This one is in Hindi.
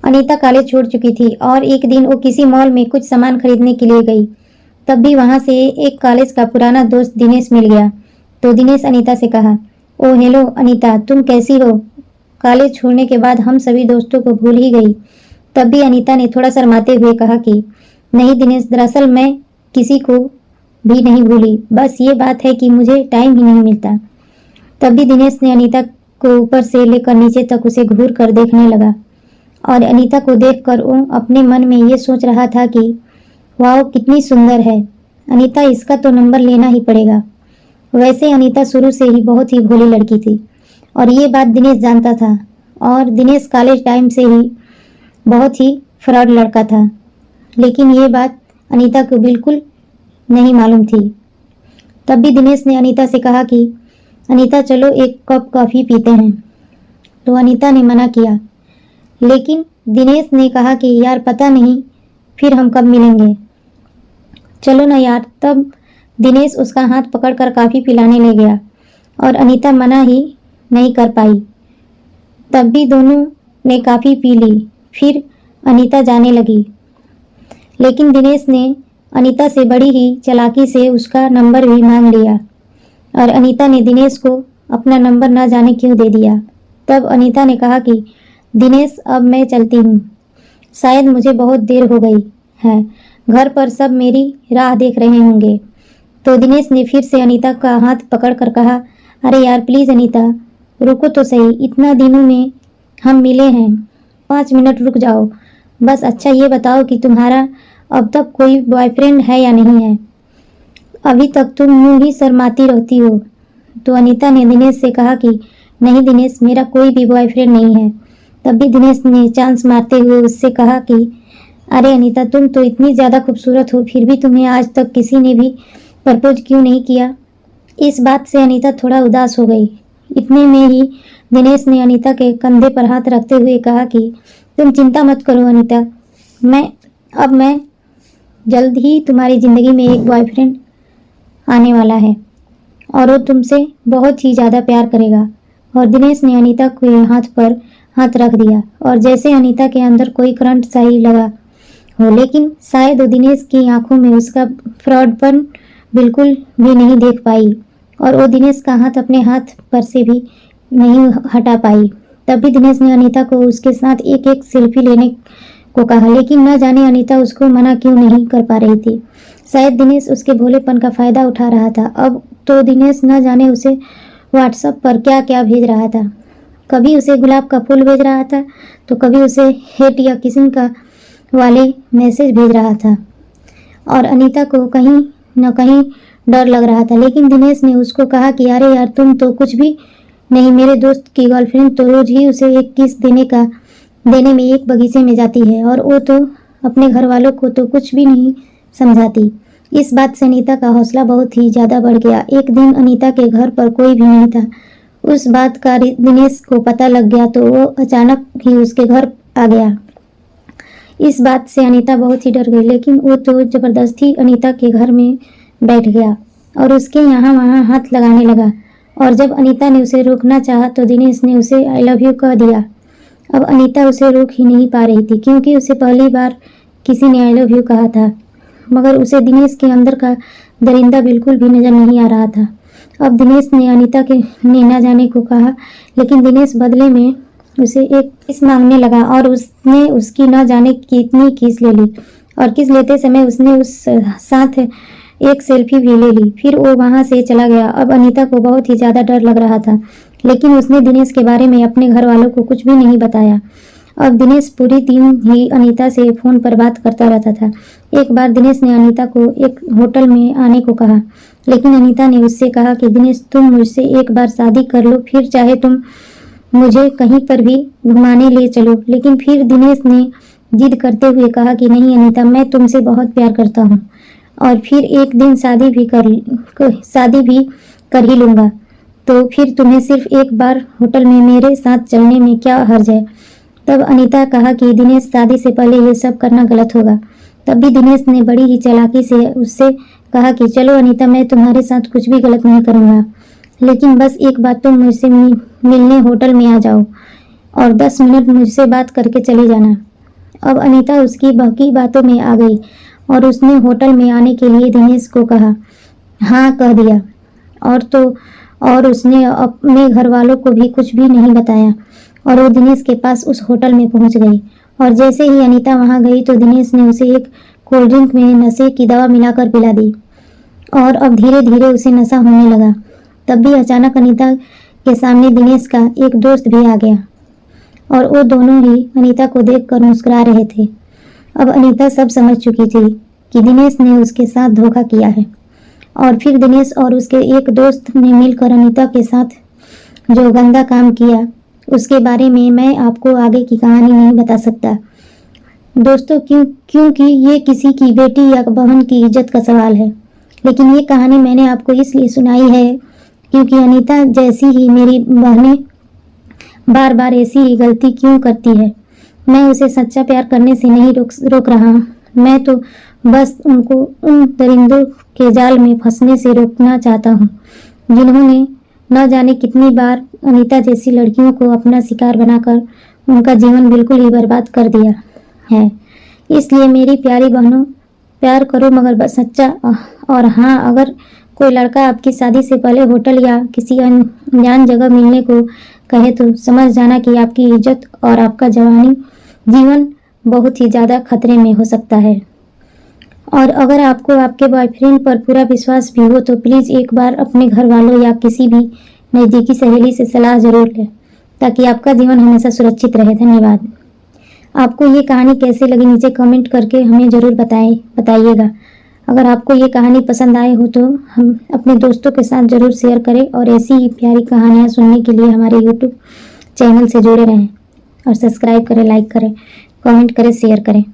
अनीता कॉलेज छोड़ चुकी थी और एक दिन वो किसी मॉल में कुछ सामान खरीदने के लिए गई। तब भी वहां से एक कॉलेज का पुराना दोस्त दिनेश मिल गया। तो दिनेश अनीता से कहा, ओ हेलो अनीता, तुम कैसी हो? कॉलेज छोड़ने के बाद हम सभी दोस्तों को भूल ही गई। तब भी अनीता ने थोड़ा शर्माते हुए कहा कि नहीं दिनेश, दरअसल मैं किसी को भी नहीं भूली, बस ये बात है कि मुझे टाइम ही नहीं मिलता। तब भी दिनेश ने अनीता को ऊपर से लेकर नीचे तक उसे घूर कर देखने लगा और अनीता को देखकर वो अपने मन में ये सोच रहा था कि वाह कितनी सुंदर है अनीता, इसका तो नंबर लेना ही पड़ेगा। वैसे अनीता शुरू से ही बहुत ही भोली लड़की थी और ये बात दिनेश जानता था और दिनेश कॉलेज टाइम से ही बहुत ही फ्रॉड लड़का था, लेकिन ये बात अनीता को बिल्कुल नहीं मालूम थी। तब भी दिनेश ने अनीता से कहा कि अनीता चलो एक कप कॉफ़ी पीते हैं। तो अनीता ने मना किया, लेकिन दिनेश ने कहा कि यार पता नहीं फिर हम कब मिलेंगे, चलो ना यार। तब दिनेश उसका हाथ पकड़कर कॉफ़ी पिलाने ले गया और अनीता मना ही नहीं कर पाई। तब भी दोनों ने कॉफ़ी पी ली। फिर अनीता जाने लगी, लेकिन दिनेश ने अनीता से बड़ी ही चालाकी से उसका नंबर भी मांग लिया और अनीता ने दिनेश को अपना नंबर ना जाने क्यों दे दिया। तब अनीता ने कहा कि दिनेश अब मैं चलती हूँ, शायद मुझे बहुत देर हो गई है, घर पर सब मेरी राह देख रहे होंगे। तो दिनेश ने फिर से अनीता का हाथ पकड़कर कहा, अरे यार प्लीज़ अनीता रुको तो सही, इतना दिनों में हम मिले हैं, 5 मिनट रुक जाओ बस। अच्छा ये बताओ कि तुम्हारा अब तक कोई बॉयफ्रेंड है या नहीं है? अभी तक तुम यूं ही शर्माती रहती हो। तो अनीता ने दिनेश से कहा कि नहीं दिनेश, मेरा कोई भी बॉयफ्रेंड नहीं है। तब भी दिनेश ने चांस मारते हुए उससे कहा कि अरे अनीता, तुम तो इतनी ज़्यादा खूबसूरत हो, फिर भी तुम्हें आज तक किसी ने भी प्रपोज क्यों नहीं किया? इस बात से अनीता थोड़ा उदास हो गई। इतने में ही दिनेश ने अनीता के कंधे पर हाथ रखते हुए कहा कि तुम चिंता मत करो अनीता, मैं जल्द ही तुम्हारी ज़िंदगी में एक बॉयफ्रेंड आने वाला है और वो तुमसे बहुत ही ज़्यादा प्यार करेगा। और दिनेश ने अनीता के हाथ पर हाथ रख दिया और जैसे अनीता के अंदर कोई करंट सा ही लगा हो, लेकिन शायद वो दिनेश की आंखों में उसका फ्रॉडपन बिल्कुल भी नहीं देख पाई और वो दिनेश का हाथ अपने हाथ पर से भी नहीं हटा पाई। तभी दिनेश ने अनीता को उसके साथ एक एक सेल्फी लेने को कहा, लेकिन न जाने अनीता उसको मना क्यों नहीं कर पा रही थी। शायद दिनेश उसके भोलेपन का फ़ायदा उठा रहा था। अब तो दिनेश न जाने उसे व्हाट्सएप पर क्या क्या भेज रहा था। कभी उसे गुलाब का फूल भेज रहा था तो कभी उसे हेट या किसिंग का वाले मैसेज भेज रहा था और अनीता को कहीं न कहीं डर लग रहा था। लेकिन दिनेश ने उसको कहा कि अरे यार तुम तो कुछ भी नहीं, मेरे दोस्त की गर्लफ्रेंड तो रोज ही उसे एक किस देने में एक बगीचे में जाती है और वो तो अपने घर वालों को तो कुछ भी नहीं समझाती। इस बात से अनीता का हौसला बहुत ही ज़्यादा बढ़ गया। एक दिन अनीता के घर पर कोई भी नहीं था। उस बात का दिनेश को पता लग गया तो वो अचानक ही उसके घर आ गया। इस बात से अनीता बहुत ही डर गई, लेकिन वो तो ज़बरदस्ती अनीता के घर में बैठ गया और उसके यहाँ वहाँ हाथ लगाने लगा और जब अनीता ने उसे रोकना चाहा तो दिनेश ने उसे आई लव यू कह दिया। अब अनीता उसे रोक ही नहीं पा रही थी क्योंकि उसे पहली बार किसी ने आई लव यू कहा था, मगर उसे दिनेश के अंदर का दरिंदा बिल्कुल भी नजर नहीं आ रहा था। अब दिनेश ने अनीता के ने ना जाने को कहा, लेकिन दिनेश बदले में उसे एक किस मांगने लगा और उसने उसकी न जाने कितनी किस ले ली और किस लेते समय उसने उस साथ एक सेल्फी भी ले ली। फिर वो वहाँ से चला गया। अब अनीता को बहुत ही ज़्यादा डर लग रहा था, लेकिन उसने दिनेश के बारे में अपने घर वालों को कुछ भी नहीं बताया। अब दिनेश पूरी दिन ही अनीता से फ़ोन पर बात करता रहता था। एक बार दिनेश ने अनीता को एक होटल में आने को कहा, लेकिन अनीता ने उससे कहा कि दिनेश तुम मुझसे एक बार शादी कर लो, फिर चाहे तुम मुझे कहीं पर भी घुमाने ले चलो। लेकिन फिर दिनेश ने जिद करते हुए कहा कि नहीं अनीता, मैं तुमसे बहुत प्यार करता हूँ और फिर एक दिन शादी भी कर ही लूँगा, तो फिर तुम्हें सिर्फ एक बार होटल में मेरे साथ चलने में क्या हर्ज है। तब अनीता कहा कि दिनेश शादी से पहले ये सब करना गलत होगा। तब भी दिनेश ने बड़ी ही चालाकी से उससे कहा कि चलो अनीता, मैं तुम्हारे साथ कुछ भी गलत नहीं करूँगा, लेकिन बस एक बात, तुम मुझसे मिलने होटल में आ जाओ और 10 मिनट मुझसे बात करके चले जाना। अब अनीता उसकी बहकी बातों में आ गई और उसने होटल में आने के लिए दिनेश को कहा, हाँ कह दिया। और उसने अपने घर वालों को भी कुछ भी नहीं बताया और वो दिनेश के पास उस होटल में पहुंच गई। और जैसे ही अनीता वहां गई तो दिनेश ने उसे एक कोल्ड ड्रिंक में नशे की दवा मिलाकर पिला दी और अब धीरे धीरे उसे नशा होने लगा। तब भी अचानक अनीता के सामने दिनेश का एक दोस्त भी आ गया और वो दोनों ही अनीता को देखकर मुस्कुरा रहे थे। अब अनीता सब समझ चुकी थी कि दिनेश ने उसके साथ धोखा किया है और फिर दिनेश और उसके एक दोस्त ने मिलकर अनीता के साथ जो गंदा काम किया उसके बारे में मैं आपको आगे की कहानी नहीं बता सकता दोस्तों, क्योंकि ये किसी की बेटी या बहन की इज्जत का सवाल है। लेकिन ये कहानी मैंने आपको इसलिए सुनाई है क्योंकि अनीता जैसी ही मेरी बहनें बार बार ऐसी ही गलती क्यों करती है। मैं उसे सच्चा प्यार करने से नहीं रोक रहा, मैं तो बस उनको उन दरिंदों के जाल में फंसने से रोकना चाहता हूँ जिन्होंने न जाने कितनी बार अनीता जैसी लड़कियों को अपना शिकार बनाकर उनका जीवन बिल्कुल ही बर्बाद कर दिया है। इसलिए मेरी प्यारी बहनों, प्यार करो मगर बस सच्चा। और हाँ, अगर कोई लड़का आपकी शादी से पहले होटल या किसी अनजान जगह मिलने को कहे तो समझ जाना कि आपकी इज्जत और आपका जवानी जीवन बहुत ही ज़्यादा खतरे में हो सकता है। और अगर आपको आपके बॉयफ्रेंड पर पूरा विश्वास भी हो तो प्लीज़ एक बार अपने घर वालों या किसी भी नज़दीकी सहेली से सलाह जरूर लें ताकि आपका जीवन हमेशा सुरक्षित रहे। धन्यवाद। आपको ये कहानी कैसे लगी नीचे कमेंट करके हमें ज़रूर बताइएगा। अगर आपको ये कहानी पसंद आए हो तो हम अपने दोस्तों के साथ ज़रूर शेयर करें और ऐसी ही प्यारी कहानियाँ सुनने के लिए हमारे यूट्यूब चैनल से जुड़े रहें और सब्सक्राइब करें, लाइक करें, कमेंट करें, शेयर करें।